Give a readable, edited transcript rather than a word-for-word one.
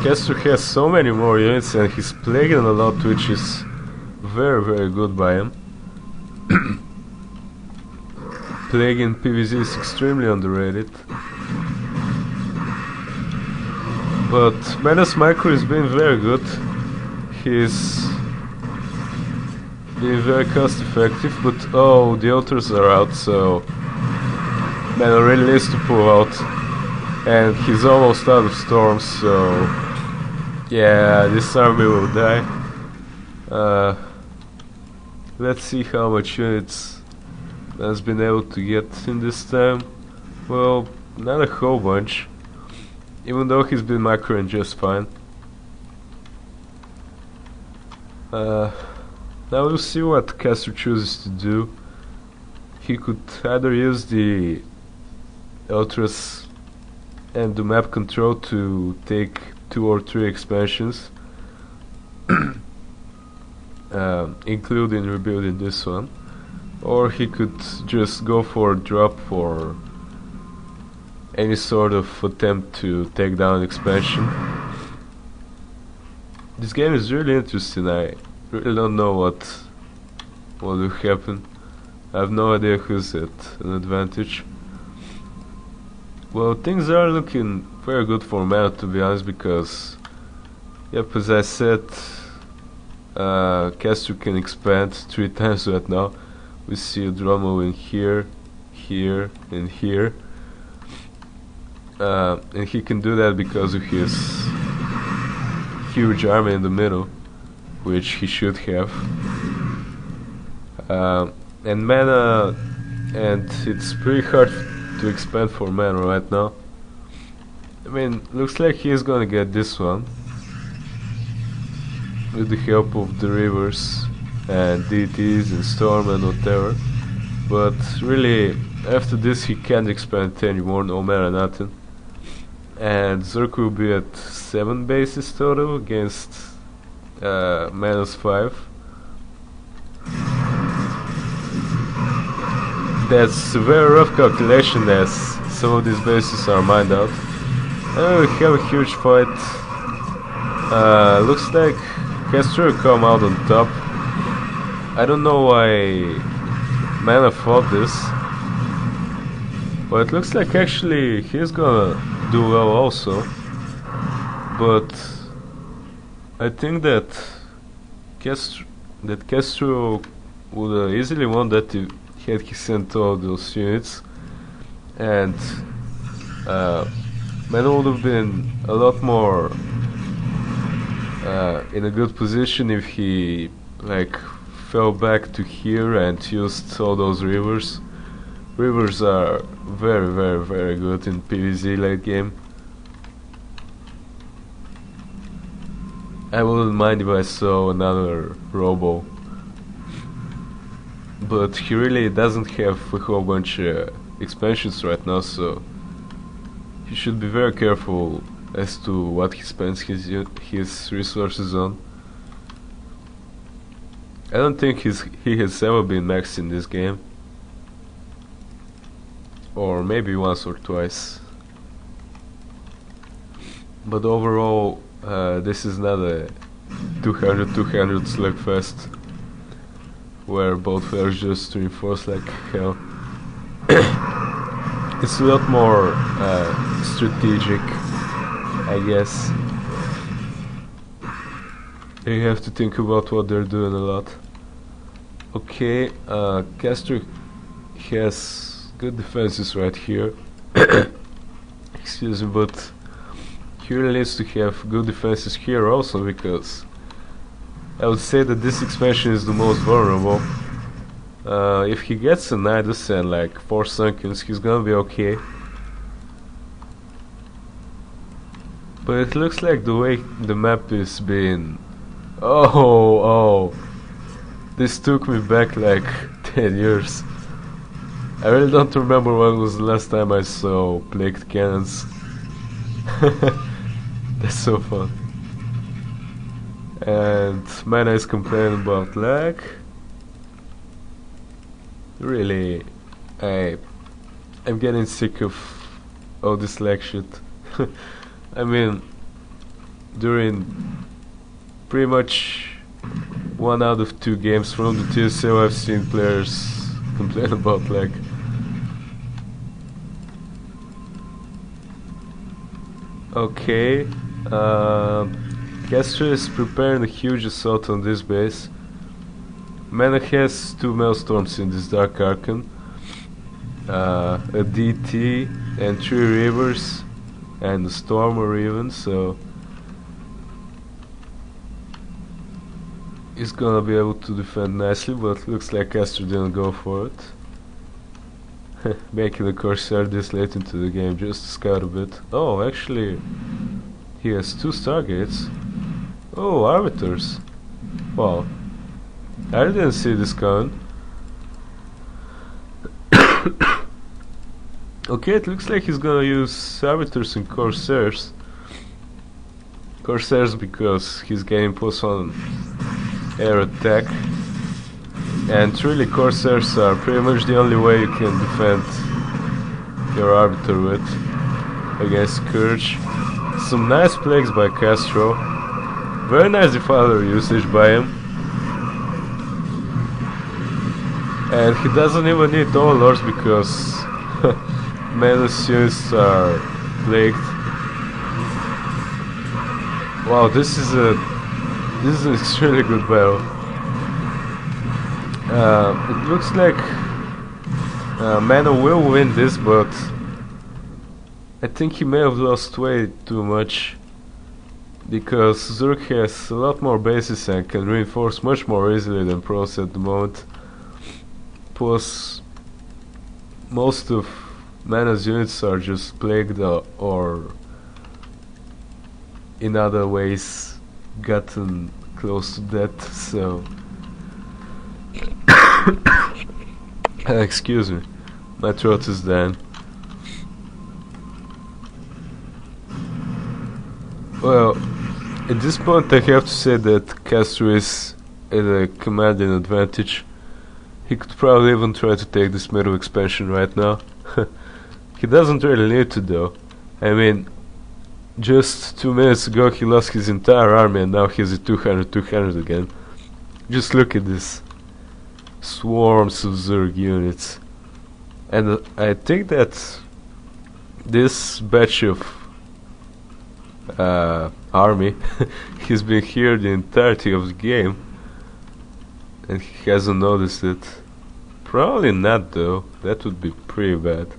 CaStrO has so many more units and he's plaguing a lot, which is very good by him. Plaguing PvZ is extremely underrated. But MaNa's micro is being very good. He's being very cost effective, but oh, the autos are out, so MaNa really needs to pull out. And he's almost out of storms, so yeah, this army will die. Let's see how much units has been able to get in this time. Well, not a whole bunch, even though he's been macroing just fine. Now we'll see what CaStrO chooses to do. He could either use the Ultras and the map control to take 2 or 3 expansions, including rebuilding this one, or he could just go for a drop for any sort of attempt to take down expansion. This game is really interesting. I really don't know what will happen. I have no idea who's at an advantage. Well, things are looking very good for MaNa, to be honest, because, yep, as I said, CaStrO can expand 3 times right now. We see a drone moving here, here, and here. And he can do that because of his huge army in the middle, which he should have. And MaNa, and it's pretty hard to expand for MaNa right now. I mean, looks like he's gonna get this one with the help of the rivers and DTs and storm and whatever. But really, after this he can't expand anymore, no matter nothing. And Zerk will be at 7 bases total against MaNa's 5. That's a very rough calculation, as some of these bases are mined out. And we have a huge fight. Looks like CaStrO will come out on top. I don't know why MaNa fought this, but it looks like actually he's gonna do well also. But I think that CaStrO would easily won that if had he sent all those units, and MaNa would have been a lot more in a good position if he like fell back to here and used all those rivers. Rivers are very good in PvZ late game. I wouldn't mind if I saw another Robo, but he really doesn't have a whole bunch of expansions right now, so he should be very careful as to what he spends his resources on. I don't think he has ever been maxed in this game, or maybe once or twice. But overall, this is not a 200 slugfest where both players just reinforce like hell. It's a lot more strategic, I guess. You have to think about what they're doing a lot. Okay, CaStrO has good defenses right here. Excuse me, but he really needs to have good defenses here also, because I would say that this expansion is the most vulnerable. If he gets a Nidus and like 4 Sunkens, he's gonna be okay. But it looks like the way the map is being... Oh, this took me back like 10 years. I really don't remember when was the last time I saw plagued cannons. That's so fun. And MaNa is complaining about lag. Really, I'm getting sick of all this lag shit. I mean, during pretty much 1 out of 2 games from the TSL I've seen players complain about lag. Okay, CaStrO is preparing a huge assault on this base. MaNa has 2 Maelstorms in this Dark Archon, a DT and 3 Rivers and a Stormer even, so he's gonna be able to defend nicely, but looks like CaStrO didn't go for it. Making the Corsair this late into the game just to scout a bit. Oh, actually, he has 2 Stargates. Oh, Arbiters. Wow. I didn't see this coming. Okay, it looks like he's gonna use Arbiters and Corsairs. Corsairs because he's getting plus 1 air attack. And really Corsairs are pretty much the only way you can defend your Arbiter with against Scourge. Some nice plagues by CaStrO. Very nice Defiler usage by him. And he doesn't even need Overlords because MaNa's units are plagued. Wow, this is an extremely good battle. It looks like MaNa will win this, but I think he may have lost way too much because Zerg has a lot more bases and can reinforce much more easily than pros at the moment. Plus, most of MaNa's units are just plagued or in other ways gotten close to death, so excuse me, my throat is dying. Well, at this point I have to say that CaStrO is at a commanding advantage. He could probably even try to take this middle expansion right now. He doesn't really need to though. I mean, just 2 minutes ago he lost his entire army and now he's at 200 again. Just look at this. Swarms of Zerg units. And I think that this batch of army he's been here the entirety of the game and he hasn't noticed it. Probably not though, that would be pretty bad.